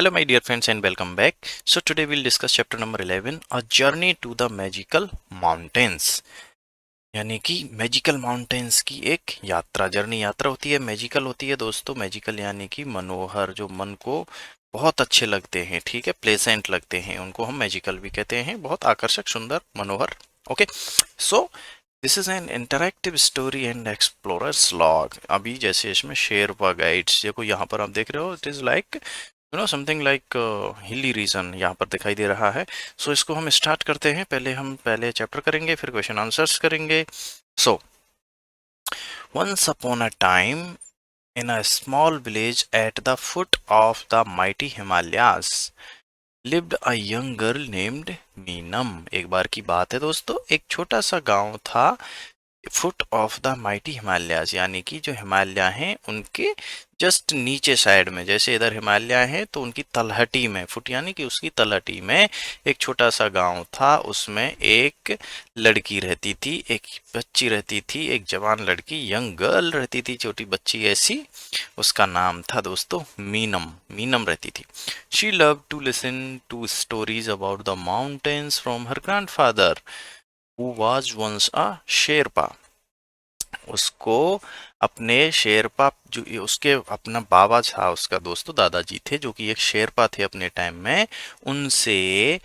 Hello, my dear friends, and welcome back. So, today we'll discuss chapter number 11, A Journey to the Magical Mountains. यानी कि magical mountains की एक यात्रा, journey यात्रा होती है, मैजिकल होती है दोस्तों। मैजिकल यानी कि मनोहर, जो मन को बहुत अच्छे लगते हैं, ठीक है, प्लेजेंट लगते हैं, उनको हम मैजिकल भी कहते हैं। बहुत आकर्षक, सुंदर, मनोहर। Okay, so this is an interactive story and explorers log. अभी जैसे इसमें शेरपा गाइड्स, देखो यहाँ पर आप देख रहे हो, it is like something like hilly region यहाँ पर दिखाई दे रहा है। सो इसको हम स्टार्ट करते हैं। पहले चैप्टर करेंगे, फिर क्वेश्चन आंसर्स करेंगे। So once upon a time in a small village at the foot of the mighty Himalayas lived a young girl named Meenam. एक बार की बात है दोस्तों, एक छोटा सा गांव था foot of the mighty Himalayas, यानी कि जो हिमालय हैं उनके जस्ट नीचे साइड में। जैसे इधर हिमालय है तो उनकी तलहटी में, फुट यानी कि उसकी तलहटी में एक छोटा सा गांव था। उसमें एक लड़की रहती थी, एक बच्ची रहती थी, एक जवान लड़की, यंग गर्ल रहती थी, छोटी बच्ची ऐसी। उसका नाम था दोस्तों मीनम। मीनम रहती थी। She love to listen to stories about the mountains from her grandfather who was once a Sherpa. उसको अपने शेरपा, जो उसके अपना बाबा था, उसका दोस्तों दादाजी थे, जो कि एक शेरपा थे अपने टाइम में। उनसे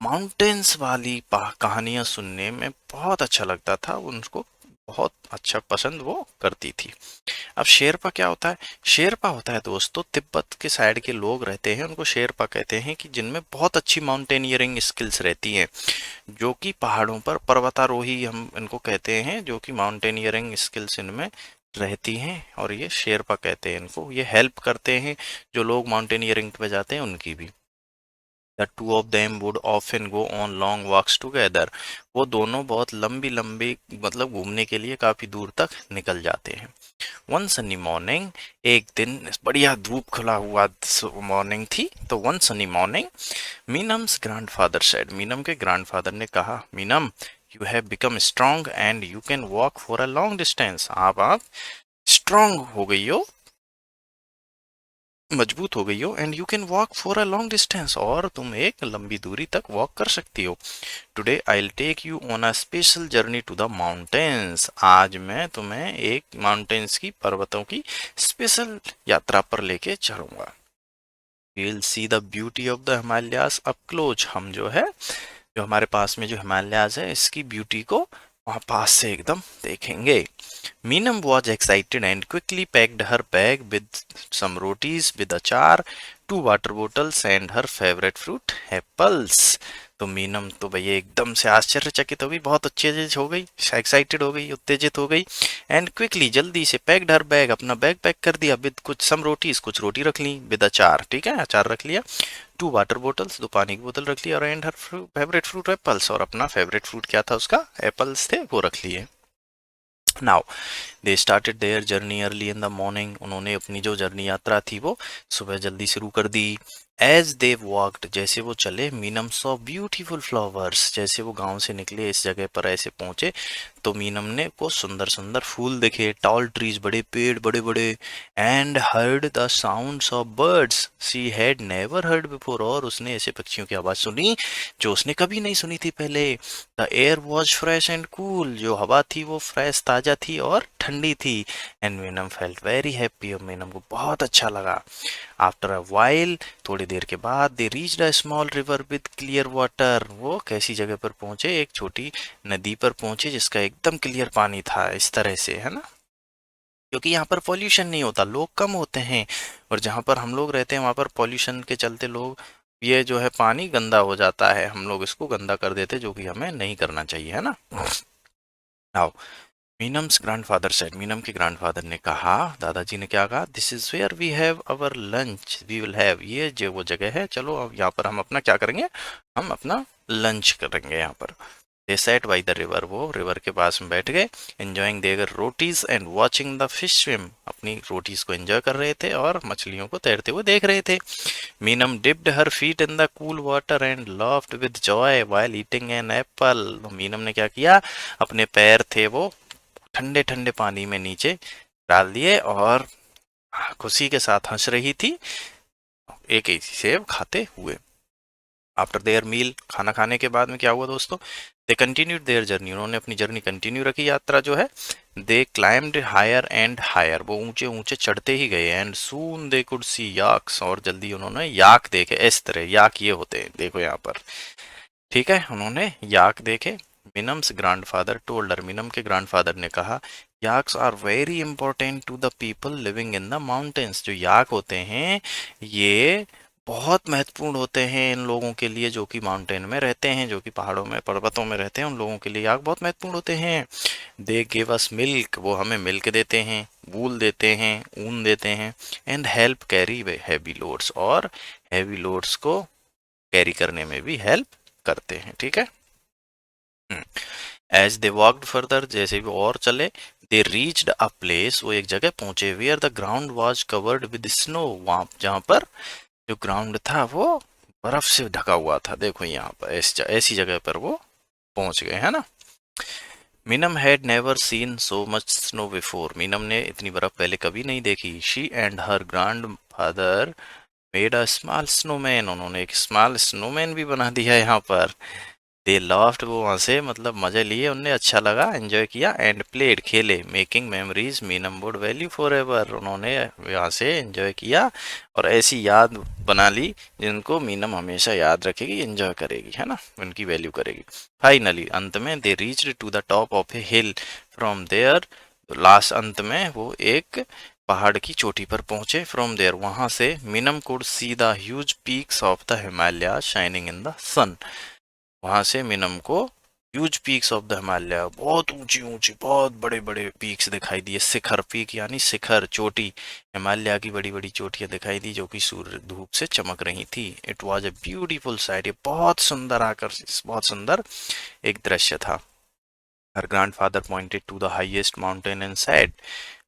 माउंटेन्स वाली कहानियां सुनने में बहुत अच्छा लगता था उनको, बहुत अच्छा पसंद वो करती थी। अब शेरपा क्या होता है? शेरपा होता है दोस्तों, तिब्बत के साइड के लोग रहते हैं, उनको शेरपा कहते हैं, कि जिनमें बहुत अच्छी माउंटेनियरिंग स्किल्स रहती हैं, जो कि पहाड़ों पर पर्वतारोही हम इनको कहते हैं, जो कि माउंटेनियरिंग स्किल्स इनमें रहती हैं। और ये शेरपा कहते हैं इनको। ये हेल्प करते हैं जो लोग माउंटेनियरिंग पे जाते हैं उनकी भी। The two of them would often go on long walks together. वो दोनों बहुत लंबी लंबी, मतलब घूमने के लिए काफी दूर तक निकल जाते हैं। वन सनी मॉर्निंग, एक दिन बढ़िया धूप खुला हुआ मॉर्निंग थी, तो one sunny morning Minam's grandfather said, Meenam के ग्रैंडफादर ने कहा, Minam you have become strong and you can walk for a long distance. आप स्ट्रांग हो गई हो, मजबूत हो गई हो, and you can walk for a long distance, और तुम एक लंबी दूरी तक वॉक कर सकती हो। Today I will take you on a special journey to the mountains. आज मैं तुम्हें एक माउंटेन्स की, पर्वतों की स्पेशल यात्रा पर लेके चलूंगा। We will see the beauty of the Himalayas up close. हम जो है, जो हमारे पास में जो हिमालयाज है, इसकी ब्यूटी को वहां पास से एकदम देखेंगे। Meenam was excited and quickly packed her bag with some rotis with achar, two water bottles and her favorite fruit, apples. तो मीनम तो भैया एकदम से आश्चर्यचकित हो गई, बहुत अच्छी हो गई, एक्साइटेड हो गई, उत्तेजित हो गई। एंड क्विकली, जल्दी से, पैक्ड हर बैग, अपना बैग पैक कर दिया, विद कुछ सम रोटीज, कुछ रोटी रख ली, विद अचार, ठीक है, अचार रख लिया, टू वाटर बोटल्स, दो पानी की बोतल रख ली, और and her favourite fruit apples, और अपना फेवरेट फ्रूट क्या था उसका, एप्पल्स थे, वो रख लिए। Now they started their journey early in the morning. उन्होंने अपनी जो जर्नी यात्रा थी वो सुबह जल्दी शुरू कर दी। एज दे वॉक्ड, जैसे वो चले, मीनम सॉ ब्यूटीफुल फ्लावर्स। जैसे वो गांव से निकले, इस जगह पर ऐसे पहुंचे, तो मीनम ने को सुंदर सुंदर फूल देखे, टॉल ट्रीज, बड़े पेड़, बड़े बड़े। And heard the sounds of birds she had never heard before, और उसने ऐसे पक्षियों की आवाज सुनी जो उसने कभी नहीं सुनी थी पहले। The air was fresh and cool, जो हवा थी वो फ्रेश, ताजा थी और ठंडी थी। And Meenam felt very happy, और मीनम को बहुत अच्छा लगा। आफ्टर अ वाइल, थोड़ी देर के बाद, they reached a small river with clear water. वो कैसी जगह पर पहुंचे? एक छोटी नदी पर पहुंचे जिसका एकदम क्लियर पानी था, इस तरह से, है ना, क्योंकि यहाँ पर पॉल्यूशन नहीं होता, लोग कम होते हैं। और जहाँ पर हम लोग रहते हैं वहाँ पर पॉल्यूशन के चलते लोग, ये जो है पानी गंदा हो जाता है, हम लोग इसको गंदा कर देते, जो कि हमें नहीं करना चाहिए, है ना। Now Meenam's grandfather said, Meenam के ग्रैंडफादर ने कहा, दादाजी ने क्या कहा, this is where we have our lunch, we will have, ये जो वो जगह है, चलो अब यहाँ पर हम अपना क्या करेंगे, हम अपना लंच करेंगे यहाँ पर। दे सैट बाई द रिवर, वो रिवर के पास में बैठ गए, enjoying there rotis and watching the fish swim. अपनी रोटीज को एंजॉय कर रहे थे और मछलियों को तैरते हुए देख रहे थे। Meenam dipped her feet in the cool water and laughed with Joy while eating an apple. Meenam ने क्या किया, अपने पैर थे वो ठंडे ठंडे पानी में नीचे डाल दिए और खुशी के साथ हंस रही थी, एक ही सेब खाते हुए। आफ्टर देयर मील, खाना खाने के बाद में क्या हुआ दोस्तों, दे कंटिन्यूड देयर जर्नी, उन्होंने अपनी जर्नी कंटिन्यू रखी, यात्रा जो है। दे क्लाइम्ड हायर एंड हायर, वो ऊंचे ऊंचे चढ़ते ही गए। And soon they could see याक्स, और जल्दी उन्होंने याक देखे। इस तरह याक ये होते हैं, देखो यहाँ पर, ठीक है, उन्होंने याक देखे। मिनम्स ग्रैंडफादर टोल्डर, मिनम के ग्रैंडफादर ने कहा, yaks are very important to the people living in the mountains, जो याक होते हैं ये बहुत महत्वपूर्ण होते हैं इन लोगों के लिए जो कि माउंटेन में रहते हैं, जो कि पहाड़ों में पर्वतों में रहते हैं, उन लोगों के लिए याक बहुत महत्वपूर्ण होते हैं। दे गिव अस मिल्क, वो हमें मिल्क देते हैं, वूल देते हैं, ऊन देते हैं। And help carry heavy loads, और हैवी लोड्स को कैरी करने में भी हेल्प करते हैं, ठीक है। एज दे वॉकड फर्दर, जैसे भी और चले, दे रीच्ड अ प्लेस, वो एक जगह पहुंचे, where the ground was covered with snow, वहां जहां पर जो ग्राउंड था वो बर्फ से ढका हुआ था। देखो यहाँ पर ऐसी जगह पर वो पहुंच गए, है ना। Minim had never seen so much snow before, minim ने इतनी बर्फ पहले कभी नहीं देखी। She and her grand father made a small snowman, उन्होंने एक स्मॉल स्नोमैन भी बना दिया यहाँ पर। दे लाफ्ड, वो वहाँ से मतलब मजे लिए, उन्हें अच्छा लगा, एंजॉय किया। एंड प्लेड, खेले। Making memories Meenam would value for ever, उन्होंने यहाँ से एंजॉय किया और ऐसी याद बना ली जिनको मीनम हमेशा याद रखेगी, एंजॉय करेगी, है ना, उनकी वैल्यू करेगी। फाइनली, अंत में, they reached to the top of a hill, from there, last अंत में वो एक पहाड़ की चोटी पर पहुंचे। फ्रॉम देयर, वहां से Minam could see the huge peaks of the Himalaya shining in the sun, वहां से मिनम को huge peaks of the Himalaya, बहुत ऊंची ऊंची बहुत बड़े बड़े पीक्स दिखाई दिए। शिखर, पीक यानी शिखर, चोटी, हिमालय की बड़ी बड़ी चोटियां दिखाई दी जो कि सूर्य धूप से चमक रही थी। It was a beautiful sight, ये बहुत सुंदर आकर्षित, बहुत सुंदर एक दृश्य था। Her grandfather pointed to the highest mountain and said,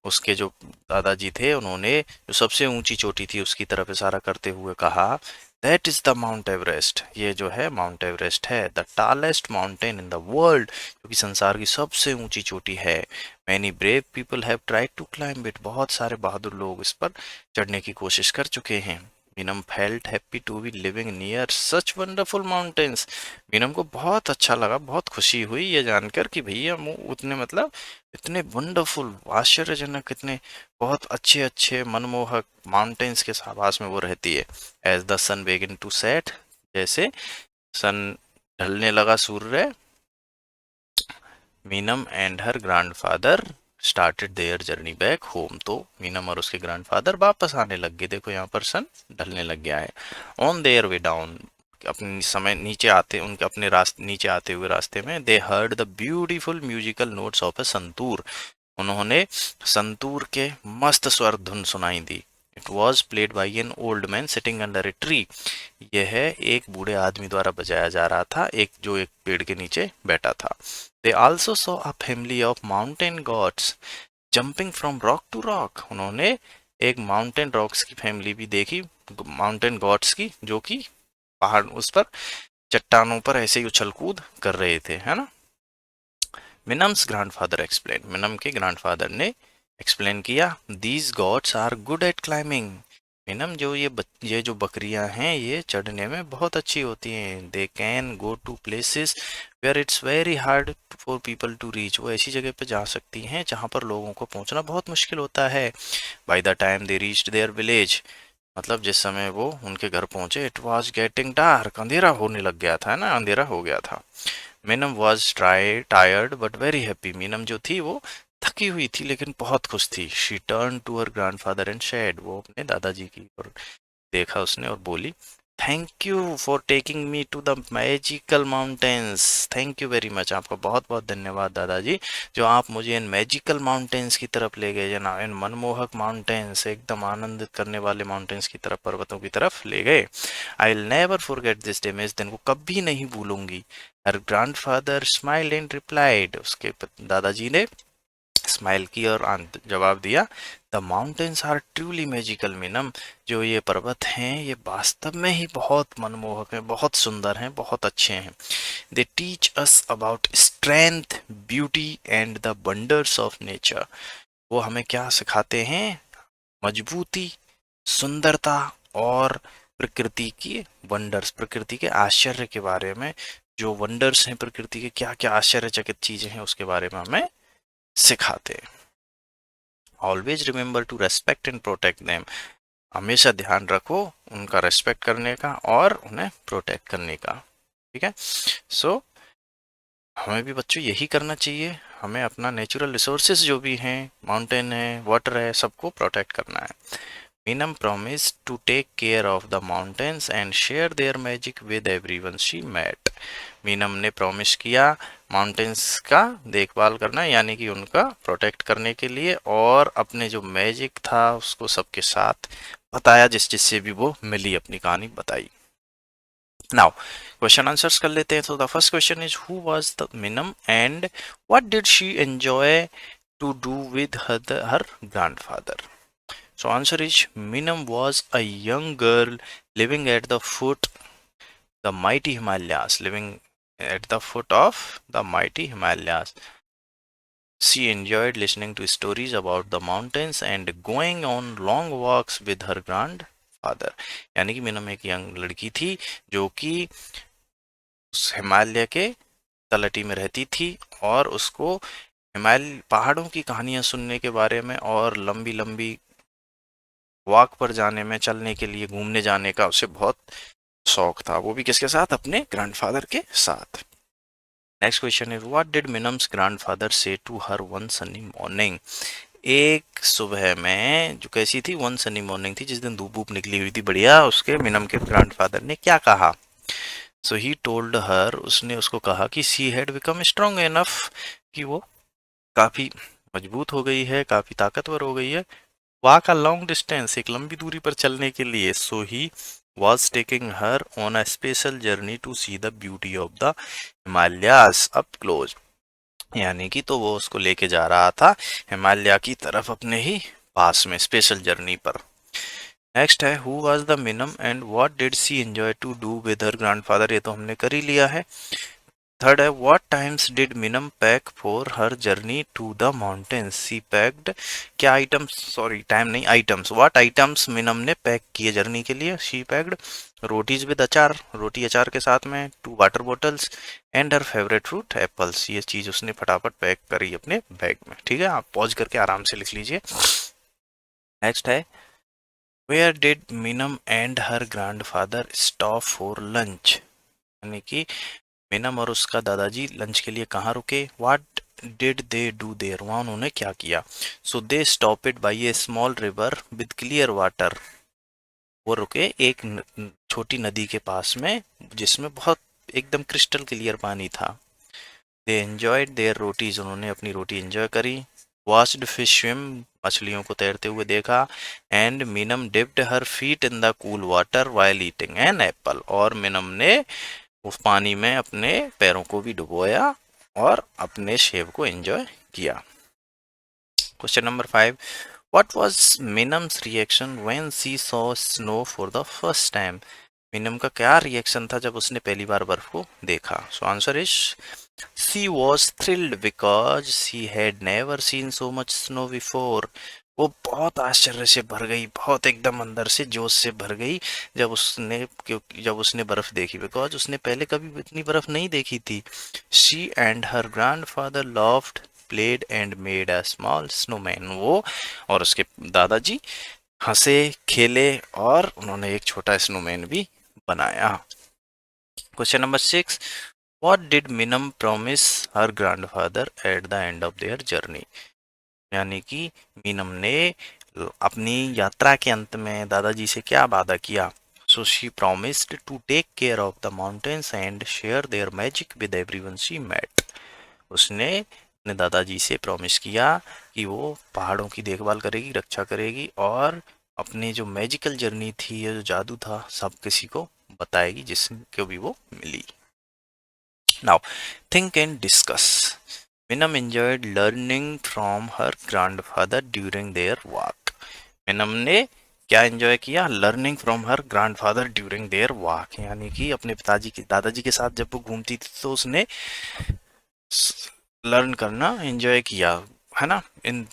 उसके जो दादाजी थे उन्होंने जो सबसे ऊंची चोटी थी उसकी तरफ इशारा करते हुए कहा, that is the Mount Everest, ये जो है माउंट एवरेस्ट है। The tallest mountain in the world, जो कि संसार की सबसे ऊंची चोटी है। Many brave people have tried to climb it, बहुत सारे बहादुर लोग इस पर चढ़ने की कोशिश कर चुके हैं। Minam felt happy to be living near such wonderful mountains, Minam को बहुत अच्छा लगा, बहुत खुशी हुई ये जानकर कि भैया वो उतने मतलब इतने वंडरफुल, आश्चर्यजनक, इतने बहुत अच्छे अच्छे मनमोहक माउंटेन्स के सहवास में वो रहती है। As the sun begin to set, जैसे सन ढलने लगा, सूर्य, Minam and her grandfather started their journey back home, तो मीनम और उसके ग्रैंडफादर वापस आने लग गए। देखो यहाँ पर सन ढलने लग गया है। ऑन देयर वे डाउन, अपने समय नीचे आते, उनके अपने रास्ते नीचे आते हुए रास्ते में, they heard the beautiful musical notes of a santoor, उन्होंने संतूर के मस्त स्वर धुन सुनाई दी। It was played by an old man sitting under a tree, यह एक बूढ़े आदमी द्वारा बजाया जा रहा था, एक जो एक पेड़ के नीचे बैठा था। They also saw a family of mountain goats jumping from rock to rock, उन्होंने एक माउंटेन रॉक्स की फैमिली भी देखी, माउंटेन गॉड्स की, जो कि पहाड़ उस पर चट्टानों पर ऐसे ही उछल कूद कर रहे थे, है ना। मिनम्स ग्रैंडफादर एक्सप्लेन, मिनम के ग्रैंडफादर ने एक्सप्लेन किया, these goats are good at climbing, Minam जो ये जो बकरियां हैं ये चढ़ने में बहुत अच्छी होती हैं। They can go to places where it's very hard for people to reach, वो ऐसी जगह पे जा सकती हैं जहां पर लोगों को पहुंचना बहुत मुश्किल होता है। By the time they reached their village, मतलब जिस समय वो उनके घर पहुंचे, इट वॉज गेटिंग डार्क, अंधेरा होने लग गया था, है ना, अंधेरा हो गया था। Meenam was tired but very happy, Meenam जो थी वो थकी हुई थी लेकिन बहुत खुश थी। She turn to her grandfather and said, वो अपने दादाजी की और देखा उसने और बोली, thank you for taking me to the magical mountains, thank you very much, आपका बहुत बहुत धन्यवाद दादाजी, जो आप मुझे इन मैजिकल माउंटेन्स की तरफ ले गए, जना इन मनमोहक माउंटेन्स, एकदम आनंदित करने वाले माउंटेन्स की तरफ, पर्वतों की तरफ ले गए। I will never forget this day, मैं इस दिन को कभी नहीं भूलूंगी। Her grandfather smiled and replied, उसके दादाजी ने स्माइल की और जवाब दिया, the mountains are truly magical Minam, जो ये पर्वत हैं ये वास्तव में ही बहुत मनमोहक हैं, बहुत सुंदर हैं, बहुत अच्छे हैं। They teach us about strength, beauty and the wonders of nature, वो हमें क्या सिखाते हैं, मजबूती, सुंदरता और प्रकृति की वंडर्स, प्रकृति के आश्चर्य के बारे में, जो वंडर्स हैं प्रकृति के, क्या क्या आश्चर्यचकित चीजें हैं उसके बारे में हमें सिखाते हैं। Always remember to respect and protect them, हमेशा ध्यान रखो उनका रेस्पेक्ट करने का और उन्हें प्रोटेक्ट करने का। ठीक है, सो हमें भी बच्चों यही करना चाहिए, हमें अपना नेचुरल रिसोर्सेज जो भी हैं, माउंटेन है, वाटर है, सबको प्रोटेक्ट करना है। Meenam promised to take care of the mountains and share their magic with everyone she met. Meenam ने प्रॉमिस किया माउंटेन्स का देखभाल करना, यानी कि उनका प्रोटेक्ट करने के लिए, और अपने जो मैजिक था उसको सबके साथ बताया, जिससे भी वो मिली, अपनी कहानी बताई। नाउ क्वेश्चन आंसर्स कर लेते हैं। तो the first question is who was the Minam and what did she enjoy to do with her grandfather. So answer is Meenam was a young girl living at the foot the mighty Himalayas, living at the foot of the mighty Himalayas. She enjoyed listening to stories about the mountains and going on long walks with her grandfather. यानी कि मीनम एक young लड़की थी जो कि उस हिमालय के तलहटी में रहती थी, और उसको हिमालय पहाड़ों की कहानियां सुनने के बारे में और लंबी लंबी वॉक पर जाने में, चलने के लिए, घूमने जाने का उसे बहुत शौक था, वो भी किसके साथ, अपने ग्रैंडफादर के साथ। Next question is what did Minam's grandfather say to her one sunny morning. एक सुबह में जो कैसी थी, वन सनी मॉर्निंग थी, जिस दिन धूप धूप निकली हुई थी बढ़िया, उसके मिनम के ग्रैंडफादर ने क्या कहा। सो ही टोल्ड हर, उसने उसको कहा कि she had become strong enough, कि वो काफी मजबूत हो गई है, काफी ताकतवर हो गई है, वॉक अ लॉन्ग डिस्टेंस, एक लंबी दूरी पर चलने के लिए। So he was taking her on a special journey to see the beauty of the Himalayas up close, यानी कि तो वो उसको लेके जा रहा था हिमालय की तरफ अपने ही पास में, स्पेशल जर्नी पर। नेक्स्ट है who was the Minam and what did she enjoy to do with her grandfather, ये तो हमने कर ही लिया है। थर्ड है what times did Minam pack for her journey to the mountains, she packed, क्या आइटम्स, सॉरी टाइम नहीं, आइटम्स, व्हाट आइटम्स मिनम ने पैक किए जर्नी के लिए। शी पैक्ड रोटीज विद अचार, रोटी अचार के साथ में, 2 water bottles and her favourite fruit apples, ये चीज उसने फटाफट पैक करी अपने बैग में। ठीक है, आप पॉज करके आराम से लिख लीजिए। नेक्स्ट है where did Minam and her grandfather stop for lunch, यानी कि मीनम और उसका दादाजी लंच के लिए कहाँ रुके। What did they do there, वहाँ उन्होंने क्या किया। So they stopped by a small river with clear water, वो रुके एक छोटी नदी के पास में जिसमें बहुत एकदम क्रिस्टल क्लियर पानी था। दे एंजॉयड देयर रोटीज, उन्होंने अपनी रोटी एंजॉय करी। वॉच्ड फिश स्विम, मछलियों को तैरते हुए देखा। And minim dipped her feet in the cool water while eating an apple, और मिनम ने उस पानी में अपने पैरों को भी डुबोया और अपने शेव को एंजॉय किया। Question number 5 what was Minam's reaction when she saw snow for the first time, Minam का क्या रिएक्शन था जब उसने पहली बार बर्फ को देखा। So answer is she was thrilled because she had never seen so much snow before, वो बहुत आश्चर्य से भर गई, बहुत एकदम अंदर से जोश से भर गई जब उसने बर्फ देखी, बिकॉज उसने पहले कभी इतनी बर्फ नहीं देखी थी। She and her grandfather loved, played and made a small snowman, वो और उसके दादाजी हंसे, खेले और उन्होंने एक छोटा स्नोमैन भी बनाया। Question number 6 what did minim promise her grandfather at the end of their journey, यानी कि मीनम ने अपनी यात्रा के अंत में दादाजी से क्या वादा किया। So she promised to take care of the mountains and share their magic with everyone she met, उसने अपने दादाजी से प्रॉमिस किया कि वो पहाड़ों की देखभाल करेगी, रक्षा करेगी, और अपनी जो मैजिकल जर्नी थी, ये जो जादू था, सब किसी को बताएगी जिसको भी वो मिली। Now think and discuss, Minam enjoyed learning from her grandfather during their walk, Minam ने क्या एंजॉय किया, learning from her grandfather during their walk, यानी कि अपने पिताजी के दादाजी के साथ जब वो घूमती थी तो उसने लर्न करना एंजॉय किया, है ना। In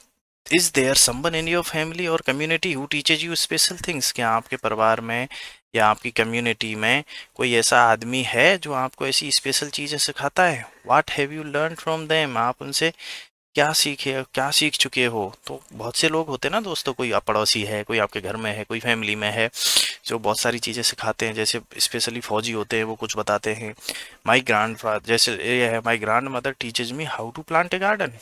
is there someone in your family or community who teaches you special things, क्या आपके परिवार में या आपकी कम्युनिटी में कोई ऐसा आदमी है जो आपको ऐसी स्पेशल चीज़ें सिखाता है? What have you learn from them? आप उनसे क्या सीखे, क्या सीख चुके हो? तो बहुत से लोग होते हैं ना दोस्तों, कोई पड़ोसी है, कोई आपके घर में है, कोई फैमिली में है, जो बहुत सारी चीज़ें सिखाते हैं। जैसे स्पेशली फौजी होते हैं, वो कुछ बताते हैं। माई ग्रैंड फादर, जैसे ये है, my grandmother teaches me how to plant a garden.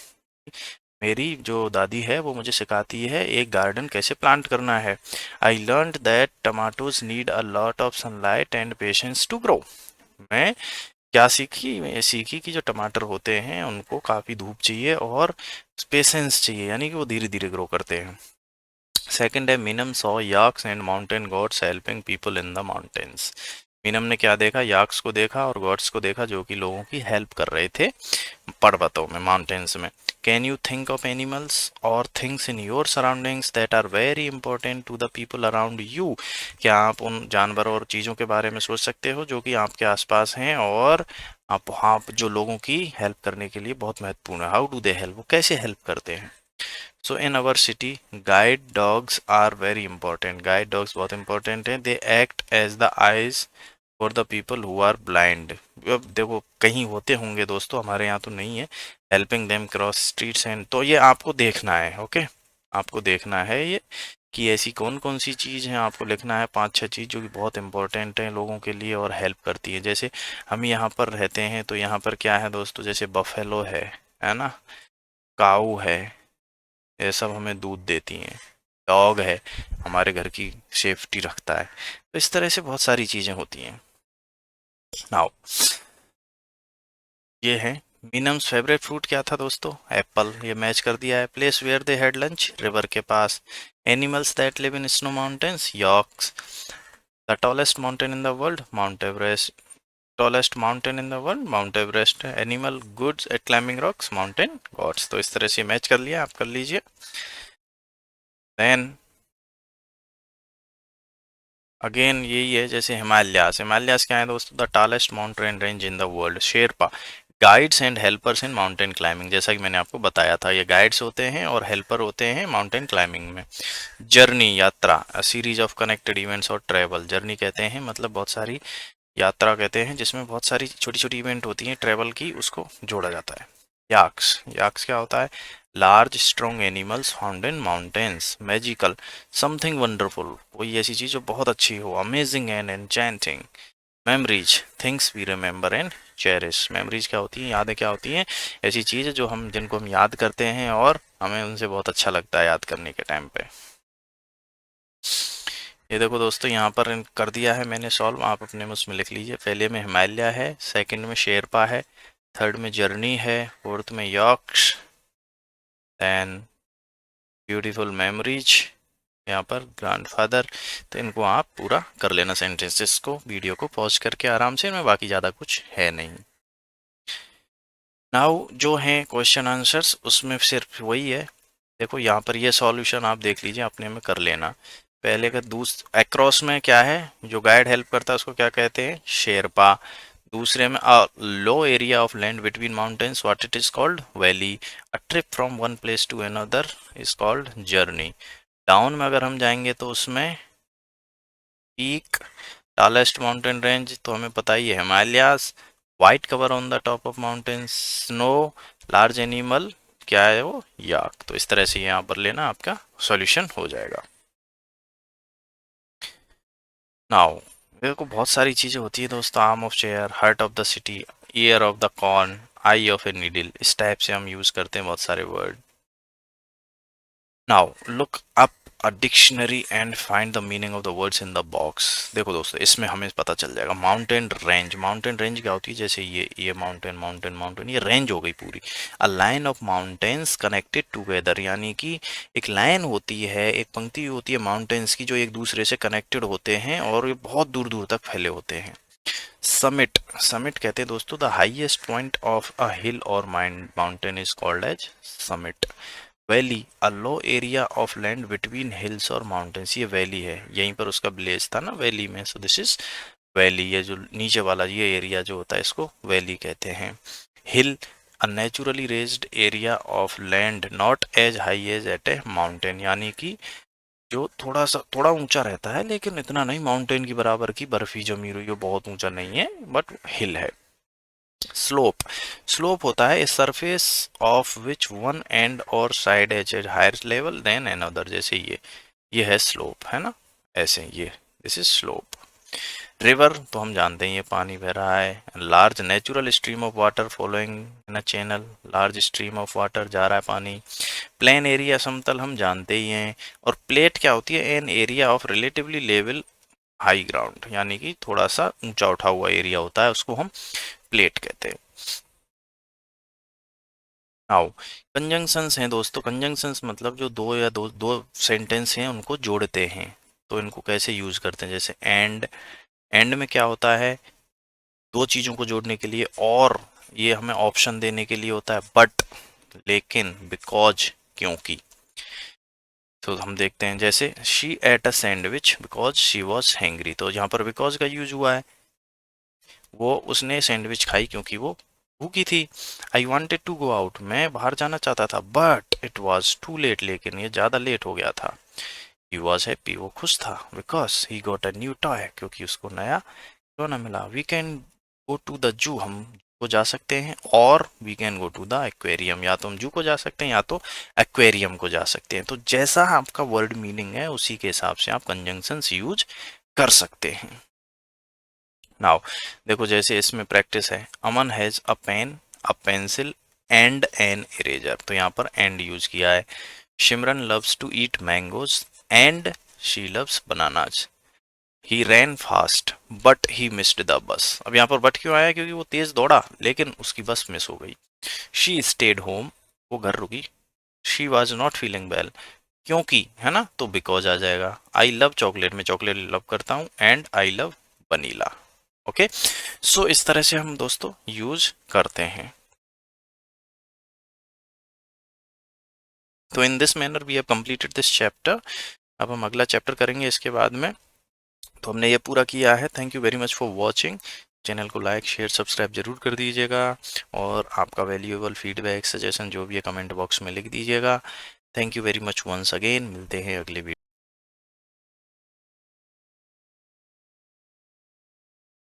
मेरी जो दादी है वो मुझे सिखाती है एक गार्डन कैसे प्लांट करना है। I learned that tomatoes need a lot of sunlight and patience to grow. मैं क्या सीखी? मैं ये सीखी कि जो टमाटर होते हैं उनको काफ़ी धूप चाहिए और पेशेंस चाहिए, यानी कि वो धीरे धीरे ग्रो करते हैं। सेकंड है, Minam saw yaks and mountain goats helping people in the mountains. Minam ने क्या देखा? याक्स को देखा और गॉड्स को देखा, जो कि लोगों की हेल्प कर रहे थे पर्वतों में, माउंटेन्स में। Can you think of animals or things in your surroundings that are very important to the people around you? क्या आप उन जानवरों और चीज़ों के बारे में सोच सकते हो जो कि आपके आसपास हैं और आप जो लोगों की हेल्प करने के लिए बहुत महत्वपूर्ण है? How do they help? वो कैसे हेल्प करते हैं? So in our city guide dogs are very important. Guide dogs बहुत इंपॉर्टेंट हैं। They act as the eyes for the people who are blind. अब देखो, कहीं होते होंगे दोस्तों, हमारे यहाँ तो नहीं है। Helping them cross streets and, तो ये आपको देखना है। ओके, आपको देखना है ये कि ऐसी कौन कौन सी चीज़ हैं। आपको लिखना है 5-6 चीज़ जो कि बहुत इंपॉर्टेंट हैं लोगों के लिए और हेल्प करती है। जैसे हम यहाँ पर रहते हैं तो यहाँ पर क्या है दोस्तों, जैसे बफेलो है ना, काऊ है, ये सब हमें दूध देती हैं। डॉग है, हमारे घर की सेफ्टी रखता है। तो इस तरह से बहुत सारी चीज़ें होती हैं। नाउ ये है, मीनम्स फेवरेट फ्रूट क्या था दोस्तों? एप्पल। ये मैच कर दिया है। Place where they had lunch, river के पास। Animals that live in snow mountains, yaks. The tallest mountain in the world, Mount Everest. Tallest mountain in the world, Mount Everest. Animal goods at climbing rocks, mountain goats. तो इस तरह से match कर लिया, आप कर लीजिए। देन अगेन यही है, जैसे हिमालयास। हिमालयास क्या है दोस्तों? The tallest mountain range in the world. Sherpa guides and helpers in mountain climbing, जैसा कि मैंने आपको बताया था, ये गाइड्स होते हैं और हेल्पर होते हैं माउंटेन क्लाइंबिंग में। जर्नी यात्रा, a series of connected events और ट्रेवल। जर्नी कहते हैं मतलब बहुत सारी, यात्रा कहते हैं जिसमें बहुत सारी छोटी छोटी इवेंट होती हैं ट्रेवल की, उसको जोड़ा जाता है। याक्स, याक्स क्या होता है? Large strong animals found in mountains. Magical, something wonderful, कोई ऐसी चीज़ जो बहुत अच्छी हो। Amazing and enchanting. Memories, things we remember and cherish. Memories क्या होती हैं? यादें क्या होती हैं? ऐसी चीज़ जो हम, जिनको हम याद करते हैं और हमें उनसे बहुत अच्छा लगता है याद करने के टाइम पे। ये देखो दोस्तों, यहाँ पर कर दिया है मैंने सॉल्व, आप अपने में उसमें लिख लीजिए। पहले में हिमालय है, सेकंड में शेरपा है, थर्ड में जर्नी है, फोर्थ में यॉर्क्स, देन ब्यूटीफुल मेमोरीज, यहाँ पर ग्रैंडफादर। तो इनको आप पूरा कर लेना सेंटेंसेस को, वीडियो को पॉज करके आराम से, इनमें बाकी ज़्यादा कुछ है नहीं। नाउ जो है क्वेश्चन आंसर्स, उसमें सिर्फ वही है। देखो यहाँ पर ये सॉल्यूशन आप देख लीजिए, अपने में कर लेना। पहले का अक्रॉस में क्या है, जो गाइड हेल्प करता है उसको क्या कहते हैं? शेरपा। दूसरे में a low area of land between mountains, what it is called? Valley. A trip from one place to another is called journey. Down में अगर हम जाएंगे तो उसमें पीक, टालेस्ट माउंटेन रेंज तो हमें पता ही है, Himalayas. White cover on the top of mountain, snow. Large animal क्या है वो? याक। तो इस तरह से यहाँ पर लेना, आपका सॉल्यूशन हो जाएगा। नाउ देखो, बहुत सारी चीज़ें होती है दोस्तों। Arm of chair, heart of the city, year of the corn, I of a needle, इस टाइप से हम यूज़ करते हैं बहुत सारे word. Now look up a dictionary and find the meaning of the words in the box. देखो दोस्तों, इसमें हमें पता चल जाएगा। माउंटेन रेंज, माउंटेन रेंज क्या होती है? जैसे ये माउंटेन माउंटेन माउंटेन, ये रेंज हो गई पूरी। A line of mountains connected together, यानी कि एक लाइन होती है, एक पंक्ति होती है माउंटेन्स की, जो एक दूसरे से कनेक्टेड होते हैं और ये बहुत दूर दूर तक फैले होते हैं। समिट, समिट कहते हैं दोस्तों the highest point of a hill or mountain is called as summit. Valley, a low area of land between hills or mountains, ये वैली है, यहीं पर उसका विलेज था ना वैली में, सो दिस इज वैली। ये जो नीचे वाला ये एरिया जो होता है, इसको वैली कहते हैं। Hill, a naturally raised area of land not as high as at a mountain, यानी कि जो थोड़ा ऊंचा रहता है, लेकिन इतना नहीं माउंटेन की बराबर की बर्फी जमी हुई हो, बहुत ऊंचा नहीं है बट हिल है। स्लोप, स्लोप होता है surface of which one end or side as a higher level than another, जैसे ये है स्लोप, है ना, ऐसे ये दिस इज स्लोप। रिवर तो हम जानते हैं ये पानी बह रहा है। Large natural stream of water following in a channel, large stream of water जा रहा है पानी। प्लेन एरिया समतल हम जानते ही हैं। और प्लेट क्या होती है, an area of relatively level high ground, यानी कि थोड़ा सा ऊंचा उठा हुआ एरिया होता है, उसको हम प्लेट कहते हैं। आओ, कंजंक्शंस हैं दोस्तों, कंजंक्शंस मतलब जो दो या दो दो सेंटेंस हैं उनको जोड़ते हैं, तो इनको कैसे यूज करते हैं, जैसे एंड, एंड में क्या होता है, दो चीजों को जोड़ने के लिए, और ये हमें ऑप्शन देने के लिए होता है, बट, लेकिन, बिकॉज, क्योंकि। तो हम देखते हैं जैसे she at a sandwich because she was hangry, तो यहाँ पर बिकॉज का यूज हुआ है, वो उसने सैंडविच खाई क्योंकि वो भूखी थी। I wanted to go out, मैं बाहर जाना चाहता था, but it was too late, लेकिन ये ज़्यादा लेट हो गया था। ही वॉज हैप्पी, वो खुश था, because he got a new toy, क्योंकि उसको नया खिलौना मिला। We can go to the zoo, हम को जा सकते हैं, और we can go to the aquarium, या तो हम जू को जा सकते हैं या तो एक्वेरियम को जा सकते हैं। तो जैसा आपका वर्ड मीनिंग है उसी के हिसाब से आप कंजंक्शंस यूज कर सकते हैं। नाउ देखो, जैसे इसमें प्रैक्टिस है, Aman has a pen, a pencil and an eraser, तो यहाँ पर एंड यूज किया है। Simran loves to eat mangoes and she loves bananas. He ran fast but he missed the bus, अब यहाँ पर बट क्यों आया, क्योंकि वो तेज दौड़ा लेकिन उसकी बस मिस हो गई। शी स्टेड होम, वो घर रुकी। She was not feeling well, क्योंकि, है ना, तो बिकॉज आ जाएगा। आई लव चॉकलेट, मैं चॉकलेट लव करता हूँ, and I love vanilla. Okay, so इस तरह से हम दोस्तों यूज करते हैं। तो in this manner we have completed this chapter. अब हम अगला चैप्टर करेंगे इसके बाद में। तो हमने ये पूरा किया है। Thank you very much for watching. Channel को लाइक शेयर सब्सक्राइब जरूर कर दीजिएगा, और आपका वैल्यूएबल फीडबैक सजेशन जो भी है कमेंट बॉक्स में लिख दीजिएगा। Thank you very much once again, मिलते हैं अगले वीडियो।